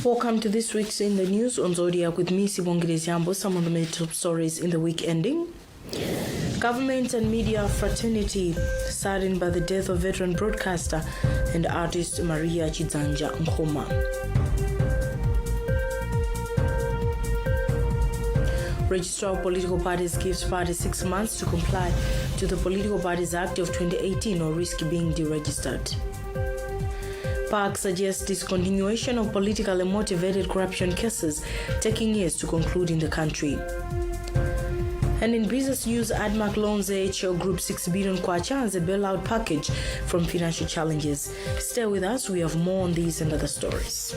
Welcome to this week's In the News on Zodiak with me, Sibongile. Some of the main top stories in the week ending. Government and media fraternity saddened by the death of veteran broadcaster and artist Maria Chizanja Nkhoma. Registrar of Political Parties gives parties 6 months to comply to the Political Parties Act of 2018 or risk being deregistered. Park suggests discontinuation of politically motivated corruption cases taking years to conclude in the country. And in business news, ADMAC loans AHL Group 6 billion kwacha as a bailout package from financial challenges. Stay with us, we have more on these and other stories.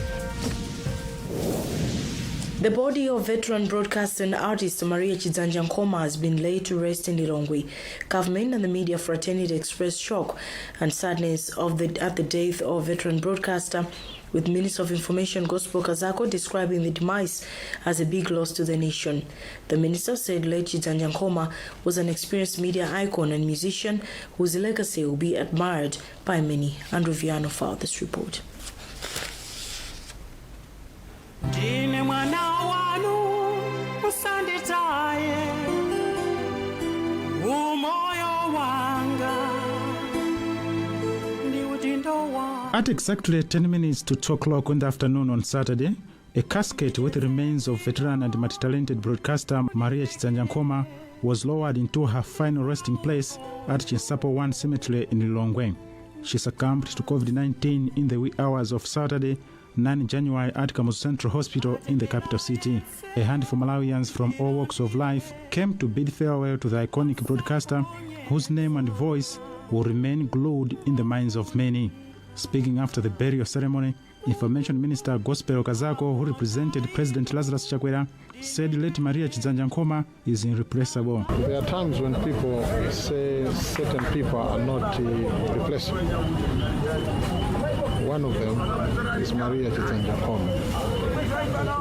The body of veteran broadcaster and artist Maria Chizanja Nkhoma has been laid to rest in Lilongwe. Government and the media fraternity expressed shock and sadness at the death of veteran broadcaster, with Minister of Information Gospel Kazako describing the demise as a big loss to the nation. The minister said late Chizanja Nkhoma was an experienced media icon and musician whose legacy will be admired by many. Andrew Viano filed this report. At exactly 10 minutes to 2 o'clock in the afternoon on Saturday, a casket with the remains of veteran and multi-talented broadcaster Maria Chizanja Nkhoma was lowered into her final resting place at Chinsapo 1 Cemetery in Lilongwe. She succumbed to COVID-19 in the wee hours of Saturday, 9 January at Kamuzu Central Hospital in the capital city. A handful of Malawians from all walks of life came to bid farewell to the iconic broadcaster whose name and voice will remain glued in the minds of many. Speaking after the burial ceremony, Information Minister Gospel Kazako, who represented President Lazarus Chakwera, said late Maria Chizanja Nkhoma is irreplaceable. There are times when people say certain people are not replaceable. One of them is Maria Chizanja Nkhoma.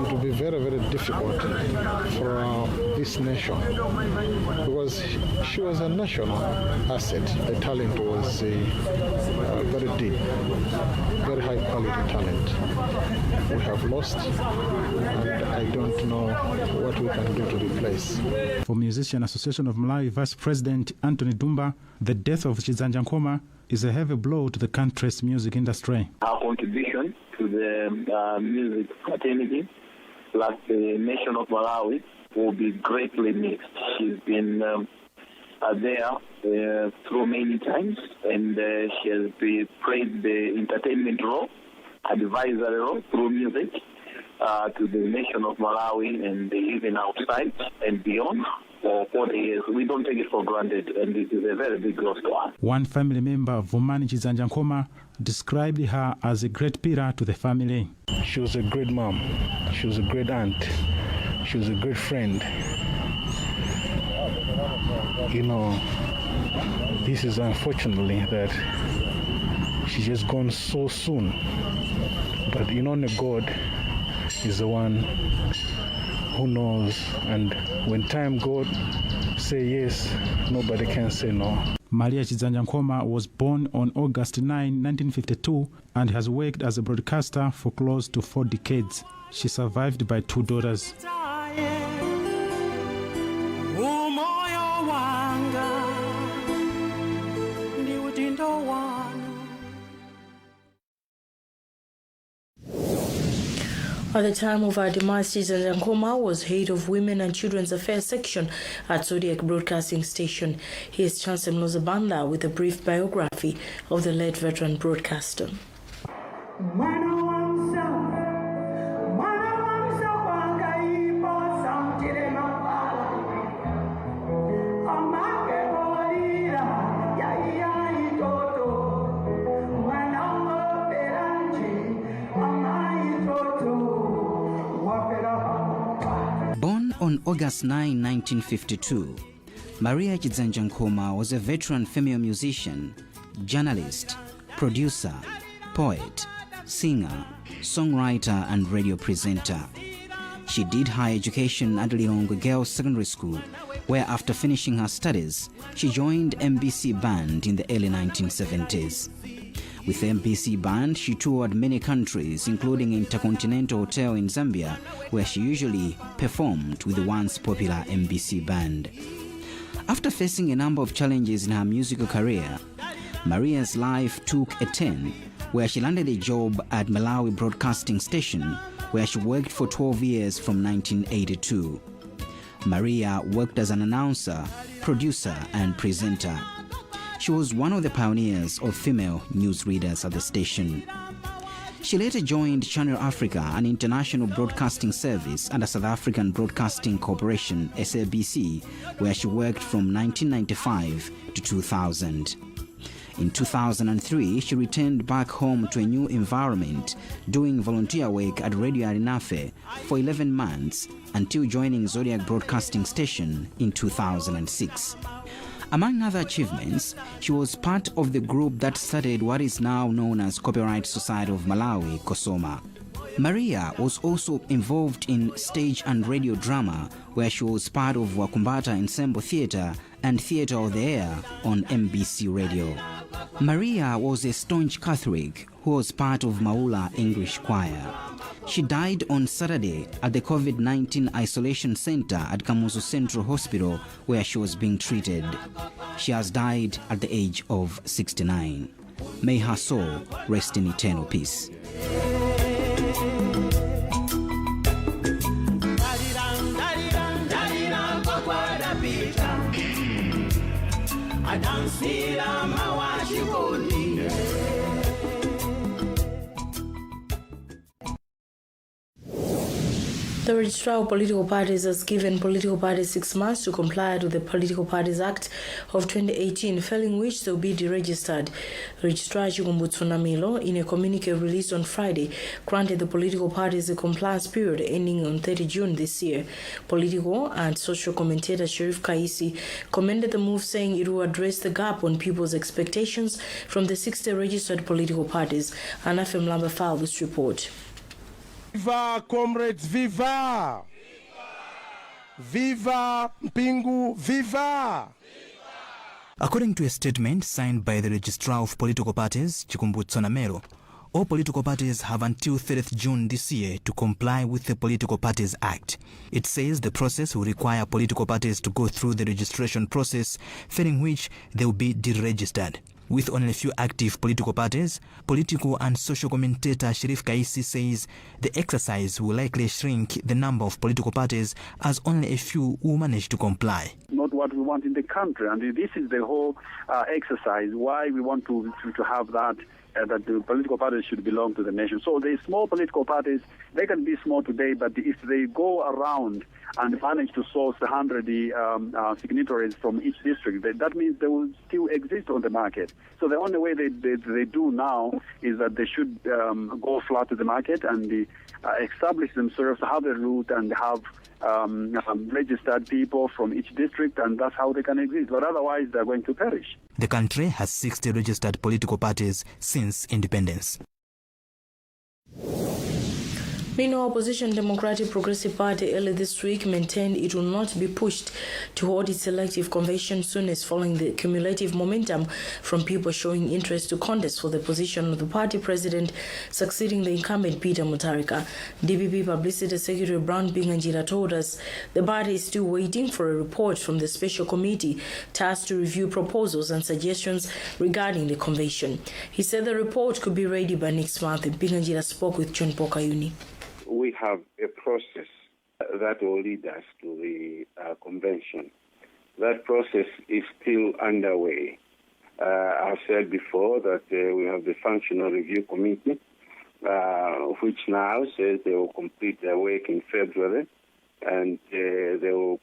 It will be very, very difficult for this nation because she was a national asset. The talent was very deep, very high quality talent. We have lost, and I don't know what we can do to replace. For Musician Association of Malawi Vice President Anthony Dumba, the death of Chizanja Nkhoma is a heavy blow to the country's music industry. Our contribution to the music fraternity plus the nation of Malawi will be greatly missed. She's been there through many times, and she has played the entertainment role, advisory role through music to the nation of Malawi and even outside and beyond. For 40 years, we don't take it for granted, and it is a very big loss to us. One family member, Vumani Chizanja Nkhoma, described her as a great pillar to the family. She was a great mom. She was a great aunt. She was a great friend. You know, this is unfortunately that she's just gone so soon. But you know, God is the one who knows, and when time God say yes, nobody can say no. Maria Chizanja Nkhoma was born on August 9, 1952 and has worked as a broadcaster for close to 4 decades. She survived by 2 daughters. At the time of her demise, Chizanja Nkhoma was head of Women and Children's Affairs section at Zodiak Broadcasting Station. Here's Chancellor Mlozabanda with a brief biography of the late veteran broadcaster. Born on August 9, 1952, Maria Chizanja Nkhoma was a veteran female musician, journalist, producer, poet, singer, songwriter and radio presenter. She did higher education at Lilongwe Girls Secondary School, where after finishing her studies, she joined MBC Band in the early 1970s. With the MBC band, she toured many countries, including Intercontinental Hotel in Zambia, where she usually performed with the once popular MBC band. After facing a number of challenges in her musical career, Maria's life took a turn, where she landed a job at Malawi Broadcasting Station, where she worked for 12 years from 1982. Maria worked as an announcer, producer, and presenter. She was one of the pioneers of female newsreaders at the station. She later joined Channel Africa, an international broadcasting service under South African Broadcasting Corporation, SABC, where she worked from 1995 to 2000. In 2003, she returned back home to a new environment, doing volunteer work at Radio Arinafe for 11 months until joining Zodiak Broadcasting Station in 2006. Among other achievements, she was part of the group that started what is now known as Copyright Society of Malawi, COSOMA. Maria was also involved in stage and radio drama, where she was part of Wakumbata Ensemble Theatre and Theatre of the Air on MBC Radio. Maria was a staunch Catholic who was part of Maula English Choir. She died on Saturday at the COVID-19 Isolation Center at Kamuzu Central Hospital, where she was being treated. She has died at the age of 69. May her soul rest in eternal peace. The Registrar of Political Parties has given political parties 6 months to comply with the Political Parties Act of 2018, failing which they will be deregistered. Registrar Chikumbutsuna, in a communique released on Friday, granted the political parties a compliance period ending on 30 June this year. Political and social commentator Sherif Kaisi commended the move, saying it will address the gap on people's expectations from the 60 registered political parties. Anafem Lamba filed this report. Viva, comrades, viva! Viva, Mpingu, viva! According to a statement signed by the Registrar of Political Parties, Chikumbutsona, all political parties have until 30th June this year to comply with the Political Parties Act. It says the process will require political parties to go through the registration process, failing which they will be deregistered. With only a few active political parties, political and social commentator Sherif Kaisi says the exercise will likely shrink the number of political parties as only a few will manage to comply. Not what we want in the country, and this is the whole exercise, why we want to have that the political parties should belong to the nation. So the small political parties, they can be small today, but if they go around and manage to source 100 signatories from each district, that means they will still exist on the market. So the only way they do now is that they should go flat to the market and establish themselves, have a route, and have registered people from each district, and that's how they can exist. But otherwise, they're going to perish. The country has 60 registered political parties since independence. Meanwhile, opposition Democratic Progressive Party early this week maintained it will not be pushed to hold its elective convention soonest, following the cumulative momentum from people showing interest to contest for the position of the party president, succeeding the incumbent Peter Mutharika. DPP Publicity Secretary Brown Binganjira told us the party is still waiting for a report from the special committee tasked to review proposals and suggestions regarding the convention. He said the report could be ready by next month. Binganjira spoke with John Pokayuni. We have a process that will lead us to the convention. That process is still underway. I've said before that we have the Functional Review Committee, which now says they will complete their work in February, and they will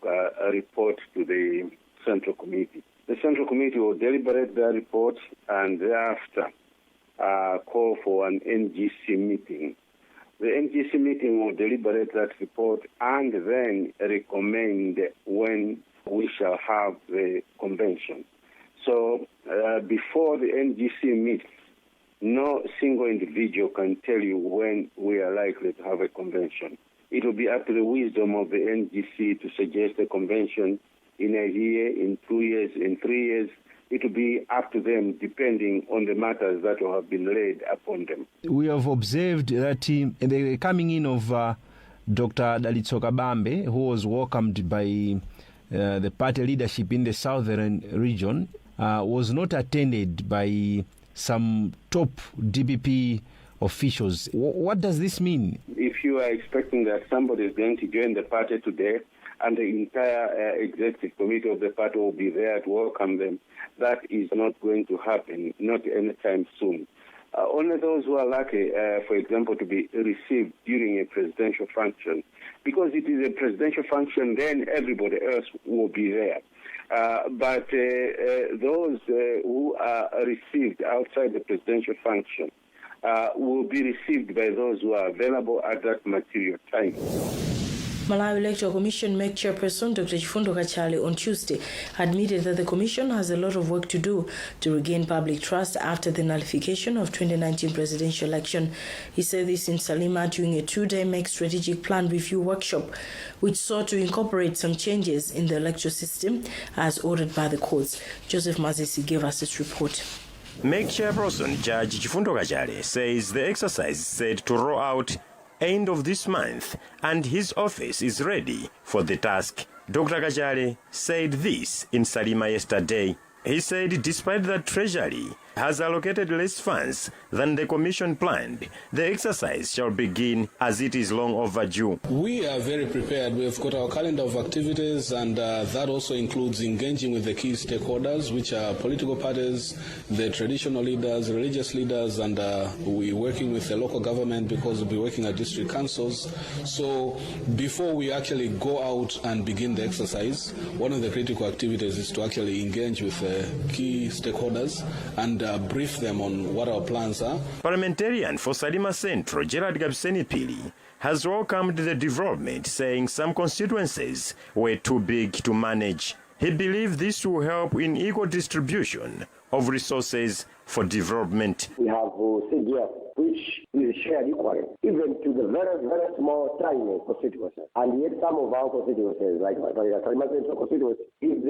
report to the Central Committee. The Central Committee will deliberate their report and thereafter call for an NGC meeting. The NGC meeting will deliberate that report and then recommend when we shall have the convention. So before the NGC meets, no single individual can tell you when we are likely to have a convention. It will be up to the wisdom of the NGC to suggest a convention in a year, in 2 years, in 3 years, it will be up to them depending on the matters that will have been laid upon them. We have observed that the coming in of Dr. Dalitso Kabambe, who was welcomed by the party leadership in the southern region, was not attended by some top DPP officials. What does this mean? If you are expecting that somebody is going to join the party today and the entire executive committee of the party will be there to welcome them, that is not going to happen, not anytime soon. Only those who are lucky, for example, to be received during a presidential function. Because it is a presidential function, then everybody else will be there. But those who are received outside the presidential function will be received by those who are available at that material time. Malawi Electoral Commission MEC Chairperson Dr. Chifundo Kachali on Tuesday admitted that the Commission has a lot of work to do to regain public trust after the nullification of 2019 presidential election. He said this in Salima during a 2-day MEC strategic plan review workshop, which sought to incorporate some changes in the electoral system as ordered by the courts. Joseph Mazisi gave us this report. MEC Chairperson Judge Chifundo Kachali says the exercise is set to roll out end of this month and his office is ready for the task. Dr. Kachali said this in Salima yesterday. He said despite that Treasury has allocated less funds than the Commission planned, the exercise shall begin as it is long overdue. We are very prepared. We've got our calendar of activities, and that also includes engaging with the key stakeholders, which are political parties, the traditional leaders, religious leaders, and we're working with the local government because we'll be working at district councils. So before we actually go out and begin the exercise, one of the critical activities is to actually engage with key stakeholders and brief them on what our plans are. Parliamentarian for Salima Central, Gerard Gabseni Pili, has welcomed the development, saying some constituencies were too big to manage. He believes this will help in equal distribution of resources for development. We have CDF, which is shared equally, even to the very, very small, tiny constituencies. And yet some of our constituencies, like Salima Central constituency, is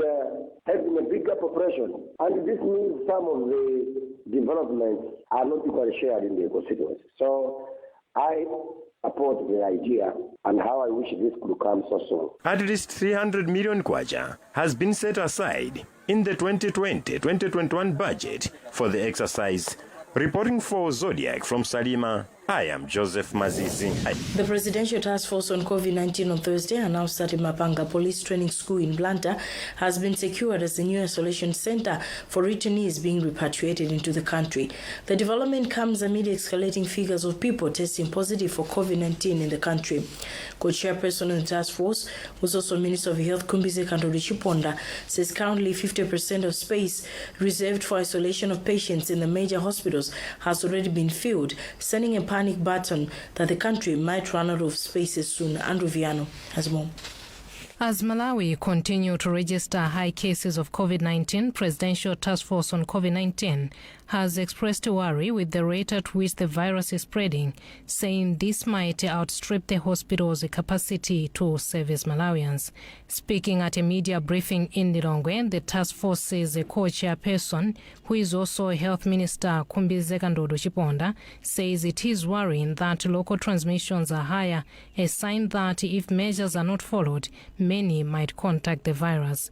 having a bigger population. And this means some of the developments are not equally shared in the constituency. So I support the idea and how I wish this could come so soon. At least 300 million kwacha has been set aside in the 2020-2021 budget for the exercise. Reporting for Zodiak from Salima, I am Joseph Mazizi. The Presidential Task Force on COVID-19 on Thursday announced that Mapanga Police Training School in Blantyre has been secured as a new isolation center for returnees being repatriated into the country. The development comes amid escalating figures of people testing positive for COVID-19 in the country. Co-chairperson of the task force, who's also Minister of Health, Kumbize Kandori Chiponda, says currently 50% of space reserved for isolation of patients in the major hospitals has already been filled, sending a panic button that the country might run out of spaces soon. Andrew Viano has more. As Malawi continue to register high cases of COVID-19, Presidential Task Force on COVID-19 has expressed worry with the rate at which the virus is spreading, saying this might outstrip the hospital's capacity to service Malawians. Speaking at a media briefing in Lilongwe, the task force's co-chairperson, who is also Health Minister Kumbize Kandori Chiponda, says it is worrying that local transmissions are higher, a sign that if measures are not followed, many might contact the virus.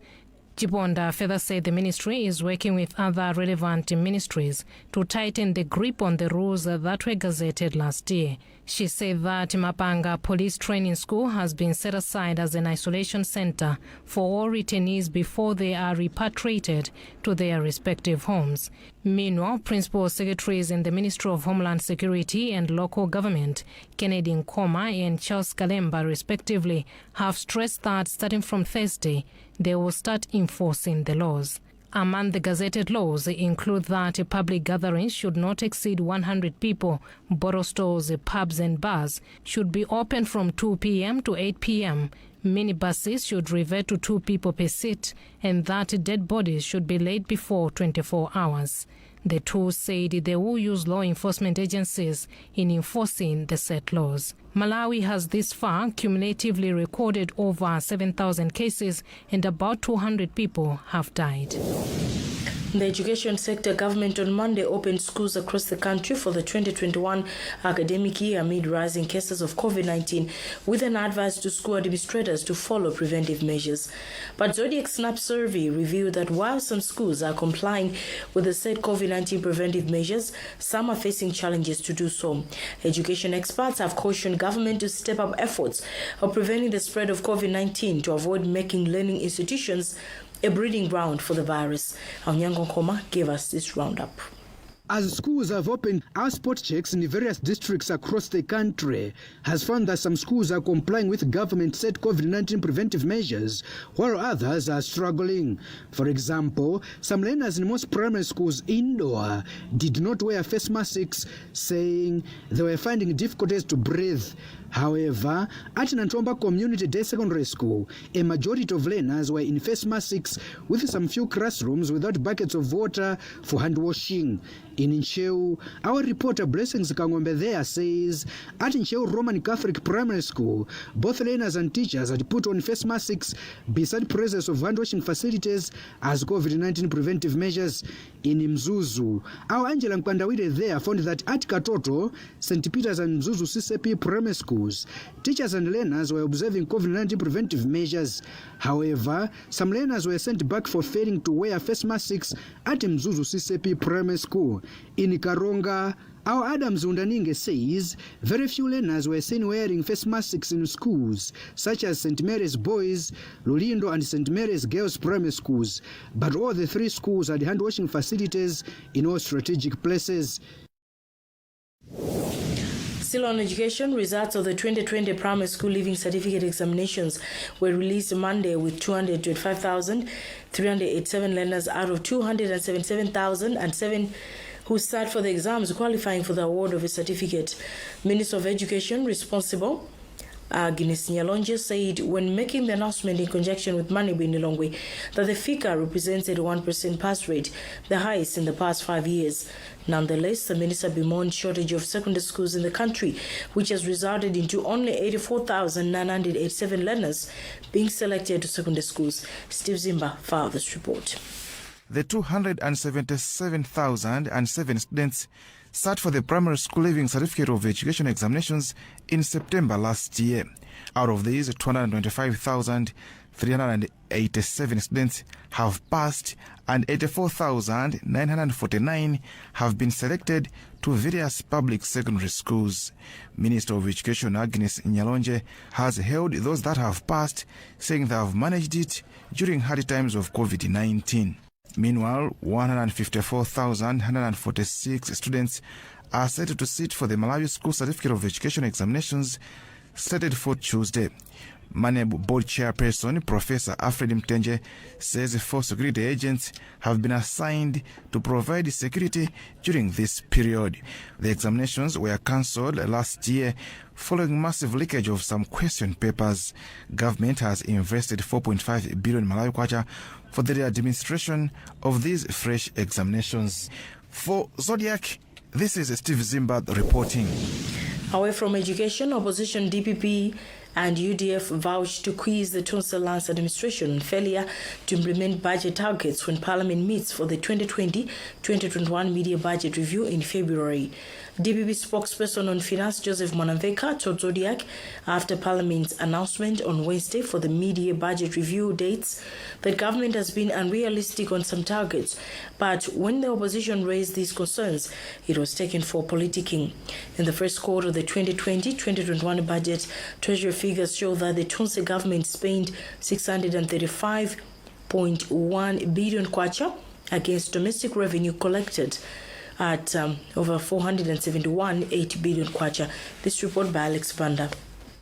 Chiponda further said the ministry is working with other relevant ministries to tighten the grip on the rules that were gazetted last year. She said that Mapanga Police Training School has been set aside as an isolation center for all returnees before they are repatriated to their respective homes. Meanwhile, Principal Secretaries in the Ministry of Homeland Security and Local Government, Kennedy Nkoma and Charles Kalemba, respectively, have stressed that starting from Thursday, they will start enforcing the laws. Among the gazetted laws include that public gatherings should not exceed 100 people, bottle stores, pubs and bars should be open from 2 p.m. to 8 p.m., minibuses should revert to 2 people per seat, and that dead bodies should be laid before 24 hours. The two said they will use law enforcement agencies in enforcing the set laws. Malawi has this far cumulatively recorded over 7,000 cases and about 200 people have died. In the education sector, government on Monday opened schools across the country for the 2021 academic year amid rising cases of COVID-19, with an advice to school administrators to follow preventive measures. But Zodiac Snap survey revealed that while some schools are complying with the said COVID-19 preventive measures, some are facing challenges to do so. Education experts have cautioned government to step up efforts of preventing the spread of COVID-19 to avoid making learning institutions a breeding ground for the virus. Nyango Nkoma gave us this roundup. As schools have opened, our spot checks in various districts across the country has found that some schools are complying with government-set COVID-19 preventive measures, while others are struggling. For example, some learners in most primary schools indoor did not wear face masks, saying they were finding difficulties to breathe. However, at Nantomba Community Day Secondary School, a majority of learners were in face masks, with some few classrooms without buckets of water for hand washing. In Ncheu, our reporter Blessings Kangombe there says, at Ncheu Roman Catholic Primary School, both learners and teachers had put on face masks beside presence of hand washing facilities as COVID-19 preventive measures. In Mzuzu, our Angela Mkwandawire there found that at Katoto, St. Peter's and Mzuzu CCP primary schools, teachers and learners were observing COVID-19 preventive measures. However, some learners were sent back for failing to wear face masks at Mzuzu CCP primary school. In Karonga, our Adams Undaninge says very few learners were seen wearing face masks in schools, such as St. Mary's Boys, Lulindo and St. Mary's Girls Primary Schools, but all the three schools had hand-washing facilities in all strategic places. Still on education, results of the 2020 primary school leaving certificate examinations were released Monday, with 225,387 learners out of 277,007 who sat for the exams qualifying for the award of a certificate. Minister of Education responsible, Agnes Nyalonje, said when making the announcement in conjunction with Manibu Nilongwe that the figure represents a 1% pass rate, the highest in the past 5 years. Nonetheless, the minister bemoaned shortage of secondary schools in the country, which has resulted into only 84,987 learners being selected to secondary schools. Steve Zimba filed this report. The 277,007 students sat for the primary school leaving certificate of education examinations in September last year. Out of these, 225,387 students have passed and 84,949 have been selected to various public secondary schools. Minister of Education Agnes Nyalonje has hailed those that have passed, saying they have managed it during hard times of COVID-19. Meanwhile, 154,146 students are set to sit for the Malawi School Certificate of Education examinations slated for Tuesday. Maneb Board Chairperson Professor Alfred Mtenje says 4 security agents have been assigned to provide security during this period. The examinations were cancelled last year following massive leakage of some question papers. Government has invested 4.5 billion Malawi kwacha for the administration of these fresh examinations. For Zodiac, this is Steve Zimba reporting. Away from education, opposition DPP and UDF vouched to quiz the Tonsil Lands administration on failure to implement budget targets when Parliament meets for the 2020-2021 media budget review in February. DPP spokesperson on finance Joseph Mwanamveka told Zodiac after Parliament's announcement on Wednesday for the media budget review dates that government has been unrealistic on some targets, but when the opposition raised these concerns, it was taken for politicking. In the first quarter of the 2020-2021 budget, Treasury figures show that the Tonsil government spent 635.1 billion kwacha against domestic revenue collected at over 471.8 billion kwacha. This report by Alex Banda.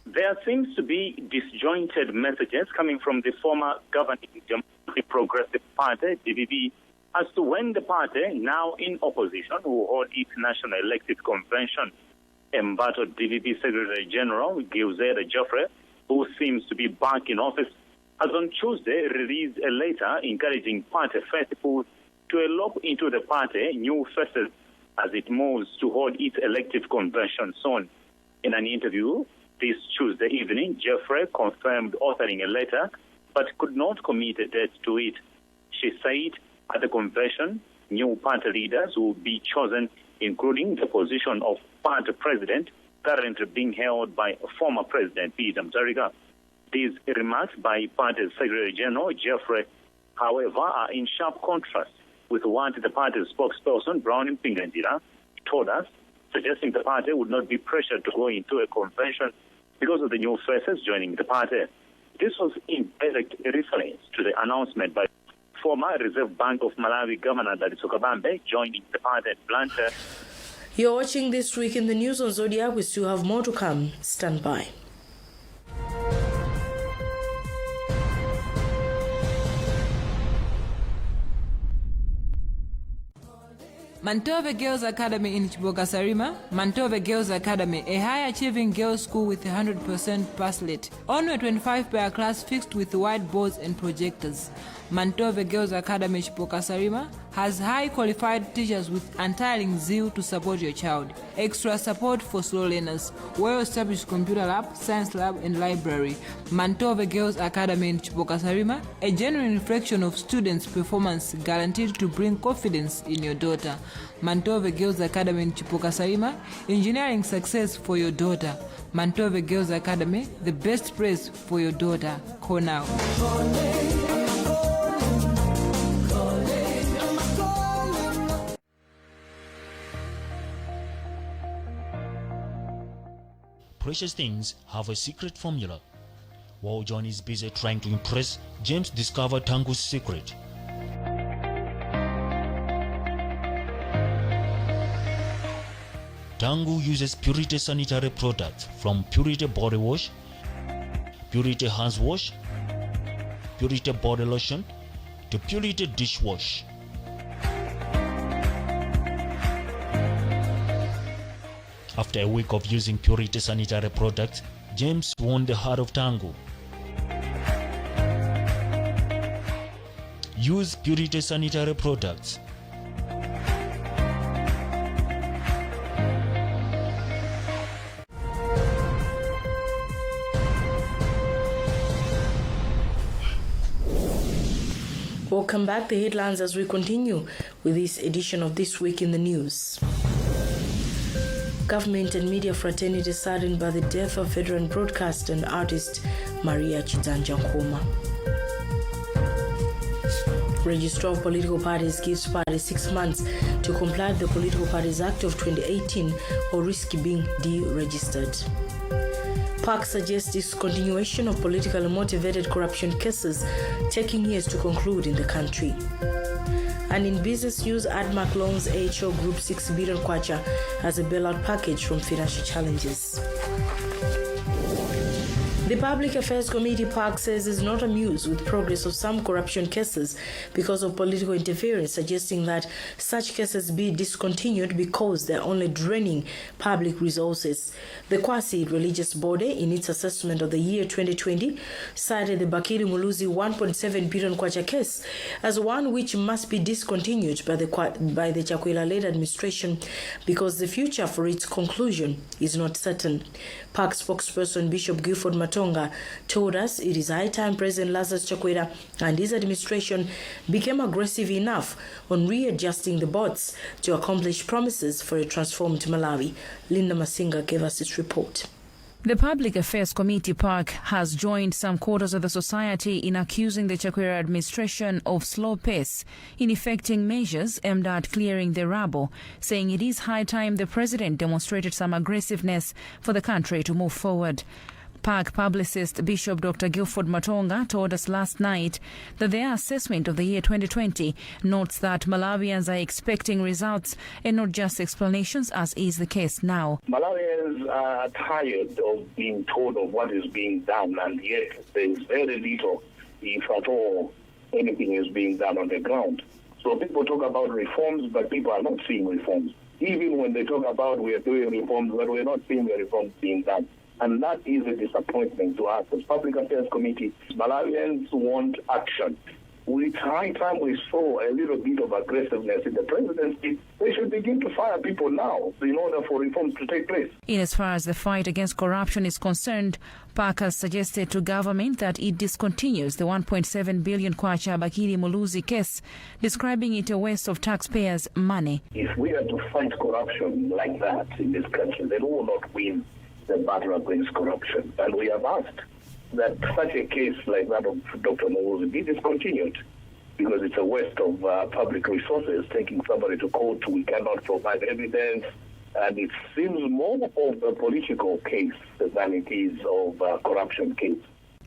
There seems to be disjointed messages coming from the former governing Democratic Progressive Party, DPP, as to when the party, now in opposition, will hold its national elective convention. Embattled DPP Secretary General Giuseppe Geoffrey, who seems to be back in office, has on Tuesday released a letter encouraging party faithful to elope into the party new faces as it moves to hold its elective convention soon. In an interview this Tuesday evening, Geoffrey confirmed authoring a letter but could not commit a date to it. She said, At the convention, new party leaders will be chosen, including the position of party president, currently being held by former President Peter Mutharika. These remarks by Party Secretary General Jeffrey, however, are in sharp contrast with what the party's spokesperson, Brown Mpinganjira, told us, suggesting the party would not be pressured to go into a convention because of the new faces joining the party. This was in direct reference to the announcement by former Reserve Bank of Malawi Governor Lazarus Chakwera joining the party at Blantyre. You're watching This Week in the News on Zodiac. We still have more to come. Stand by. Mantove Girls Academy in Chibokasarima, Mantove Girls Academy, a high-achieving girls' school with 100% pass rate. Only 25 per class fixed with whiteboards and projectors. Mantove Girls Academy Chibokasarima has high qualified teachers with untiring zeal to support your child. Extra support for slow learners. Well-established computer lab, science lab and library. Mantove Girls Academy in Chibokasarima, a genuine reflection of students' performance guaranteed to bring confidence in your daughter. Mantove Girls Academy in Chibokasarima, engineering success for your daughter. Mantove Girls Academy, the best place for your daughter. Call now. Precious things have a secret formula. While John is busy trying to impress, James discovered Tangu's secret. Tangu uses Purity sanitary products from Purity body wash, Purity hands wash, Purity body lotion to Purity dishwash. After a week of using Purity sanitary products, James won the heart of Tangu. Use Purity sanitary products. Welcome back. The headlines as we continue with this edition of This Week in the News. Government and media fraternity saddened by the death of veteran broadcaster and artist Maria Chizanja Nkhoma. Registrar of Political Parties gives parties 6 months to comply with the Political Parties Act of 2018 or risk being deregistered. PAC suggests discontinuation of politically motivated corruption cases taking years to conclude in the country. And in business news, ADMAC loans AHO Group 6 billion kwacha as a bailout package from financial challenges. The Public Affairs Committee PAC says it's not amused with progress of some corruption cases because of political interference, suggesting that such cases be discontinued because they're only draining public resources. The Kwasi religious body, in its assessment of the year 2020, cited the Bakili Muluzi 1.7 billion kwacha case as one which must be discontinued by the Chakwera-led administration because the future for its conclusion is not certain. PAC spokesperson Bishop Gifford Matonga told us it is high time President Lazarus Chakwera and his administration became aggressive enough on readjusting the bots to accomplish promises for a transformed Malawi. Linda Masinga gave us this report. The Public Affairs Committee PAC has joined some quarters of the society in accusing the Chakwera administration of slow pace in effecting measures aimed at clearing the rubble, saying it is high time the president demonstrated some aggressiveness for the country to move forward. PAC publicist Bishop Dr. Guilford Matonga told us last night that their assessment of the year 2020 notes that Malawians are expecting results and not just explanations, as is the case now. Malawians are tired of being told of what is being done, and yet there is very little, if at all, anything is being done on the ground. So people talk about reforms, but people are not seeing reforms. Even when they talk about we are doing reforms, but we're not seeing the reforms being done. And that is a disappointment to us as Public Affairs Committee. Malawians want action. It's high time we saw a little bit of aggressiveness in the presidency. They should begin to fire people now in order for reforms to take place. In as far as the fight against corruption is concerned, Park has suggested to government that it discontinues the 1.7 billion Kwacha Bakili Muluzi case, describing it a waste of taxpayers' money. If we are to fight corruption like that in this country, then we will not win the battle against corruption. And we have asked that such a case like that of Dr. Muluzi be discontinued, because it's a waste of public resources, taking somebody to court. We cannot provide evidence, and it seems more of a political case than it is of a corruption case.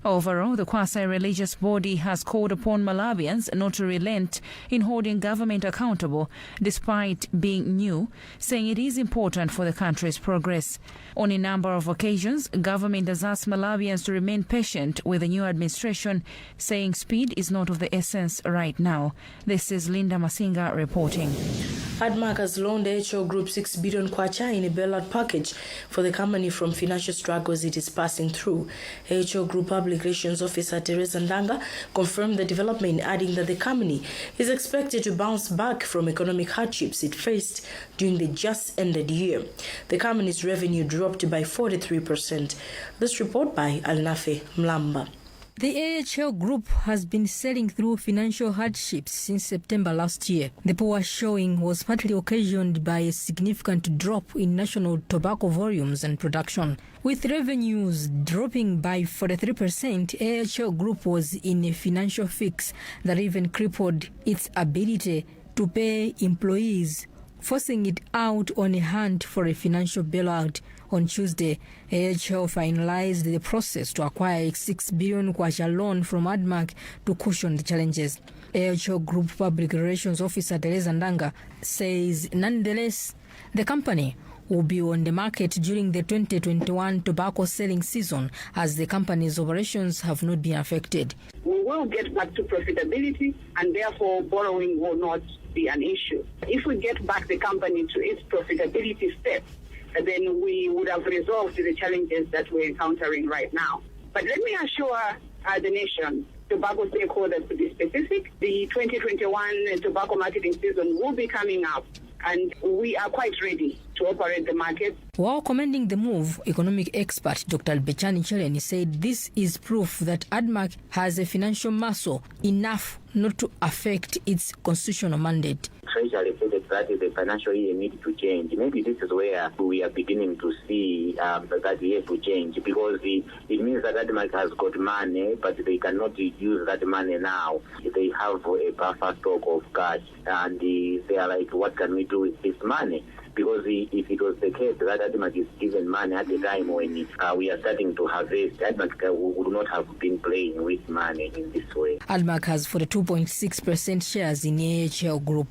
Overall, the quasi-religious body has called upon Malawians not to relent in holding government accountable, despite being new, saying it is important for the country's progress. On a number of occasions, government has asked Malawians to remain patient with the new administration, saying speed is not of the essence right now. This is Linda Masinga reporting. ADMAC has loaned AHO Group 6 billion kwacha in a bailout package for the company from financial struggles it is passing through. AHO Group Public Relations Officer Teresa Ndanga confirmed the development, adding that the company is expected to bounce back from economic hardships it faced during the just ended year. The company's revenue dropped by 43%. This report by Alnafe Mlamba. The AHL Group has been sailing through financial hardships since September last year. The poor showing was partly occasioned by a significant drop in national tobacco volumes and production. With revenues dropping by 43%, AHL Group was in a financial fix that even crippled its ability to pay employees, forcing it out on a hunt for a financial bailout. On Tuesday, AHL finalized the process to acquire a 6 billion kwacha loan from ADMAC to cushion the challenges. AHL Group Public Relations Officer Teresa Ndanga says nonetheless, the company will be on the market during the 2021 tobacco selling season, as the company's operations have not been affected. We will get back to profitability, and therefore borrowing will not be an issue. If we get back the company to its profitability steps, then we would have resolved the challenges that we're encountering right now. But let me assure the nation, tobacco stakeholders to be specific, the 2021 tobacco marketing season will be coming up, and we are quite ready to operate the market. While commending the move, economic expert Dr. Bechani Cheleni said this is proof that ADMAC has a financial muscle enough not to affect its constitutional mandate. Treasury said that the financial year needs to change. Maybe this is where we are beginning to see that year to change, because it means that ADMAC has got money, but they cannot use that money now. They have a buffer stock of cash, and they are like, what can we do with this money? Because if it was the case that ADMAC is given money at the time when we are starting to harvest, ADMAC would not have been playing with money in this way. ADMAC has 42.6% shares in AHL Group.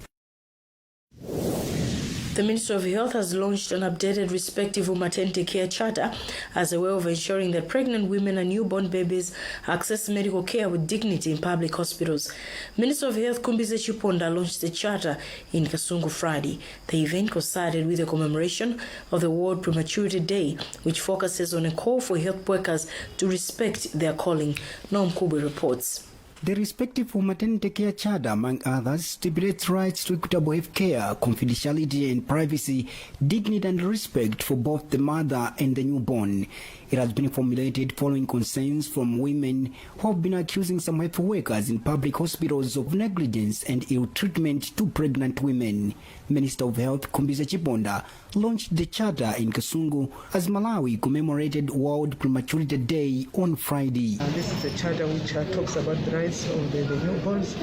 The Ministry of Health has launched an updated respective maternity care charter as a way of ensuring that pregnant women and newborn babies access medical care with dignity in public hospitals. Minister of Health Kumbize Chiponda launched the charter in Kasungu Friday. The event coincided with the commemoration of the World Prematurity Day, which focuses on a call for health workers to respect their calling. Noam Kubi reports. The respective for maternity care charter, among others, stipulates rights to equitable health care, confidentiality and privacy, dignity and respect for both the mother and the newborn. It has been formulated following concerns from women who have been accusing some health workers in public hospitals of negligence and ill treatment to pregnant women. Minister of Health Kumbize Chiponda launched the charter in Kasungu as Malawi commemorated World Prematurity Day on Friday. This is a charter which talks about the rights of the newborns,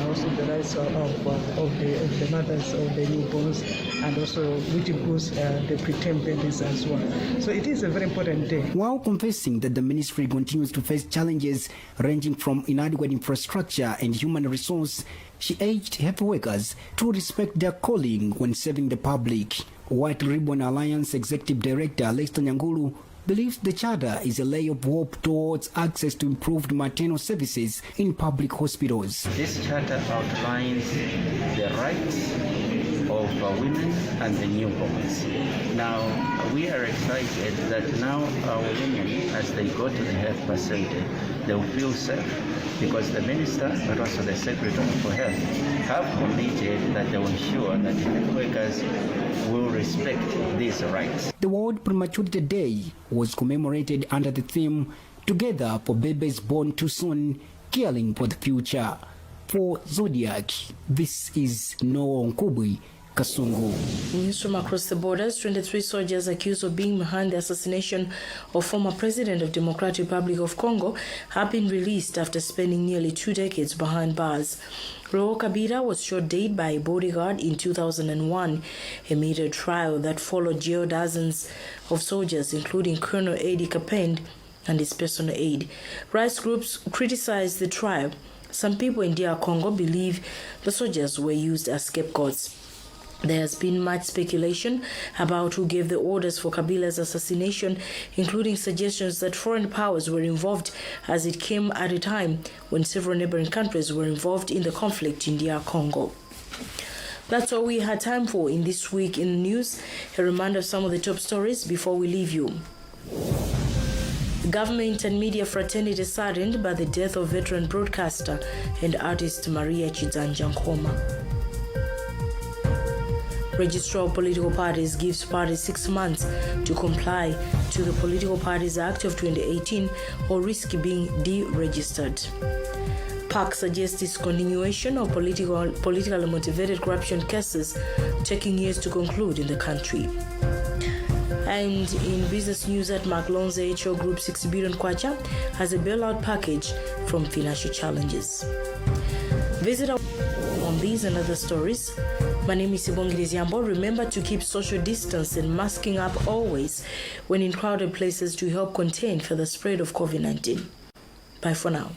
also the rights of the mothers of the newborns, and also which includes the preterm babies as well. So it is a very important day. While confessing that the ministry continues to face challenges ranging from inadequate infrastructure and human resource, she urged health workers to respect their calling when serving the public. White Ribbon Alliance Executive Director Lester Nyangulu believes the charter is a lay of hope towards access to improved maternal services in public hospitals. This charter outlines the rights of of women and the newborns. Now, we are excited that now our women, as they go to the health facility, they will feel safe because the Minister, but also the Secretary for Health, have committed that they will ensure that health workers will respect these rights. The World Prematurity Day was commemorated under the theme, Together for Babies Born Too Soon, Caring for the Future. For Zodiac, this is Noah Nkubwi, Kasungu. News from across the borders. 23 soldiers accused of being behind the assassination of former President of Democratic Republic of Congo have been released after spending nearly 2 decades behind bars. Roho Kabira was shot dead by a bodyguard in 2001 amid a trial that followed jail dozens of soldiers, including Colonel Eddie Kapend and his personal aide. Rights groups criticized the trial. Some people in DR Congo believe the soldiers were used as scapegoats. There has been much speculation about who gave the orders for Kabila's assassination, including suggestions that foreign powers were involved, as it came at a time when several neighboring countries were involved in the conflict in DR Congo. That's all we had time for in This Week in the News. A reminder of some of the top stories before we leave you. Government and media fraternity saddened by the death of veteran broadcaster and artist Maria Chidzanja Nkhoma. Registrar of Political Parties gives parties 6 months to comply to the Political Parties Act of 2018 or risk being deregistered. PAC suggests discontinuation of politically motivated corruption cases taking years to conclude in the country. And in business news, at Lonza HO Group 6 billion kwacha has a bailout package from financial challenges. Visit our on these and other stories. My name is Sibongile Ziambo. Remember to keep social distance and masking up always when in crowded places to help contain further spread of COVID-19. Bye for now.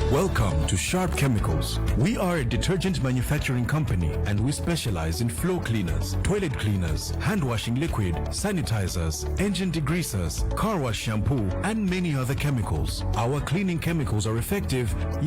Welcome to Sharp Chemicals. We are a detergent manufacturing company and we specialize in floor cleaners, toilet cleaners, hand washing liquid, sanitizers, engine degreasers, car wash shampoo, and many other chemicals. Our cleaning chemicals are effective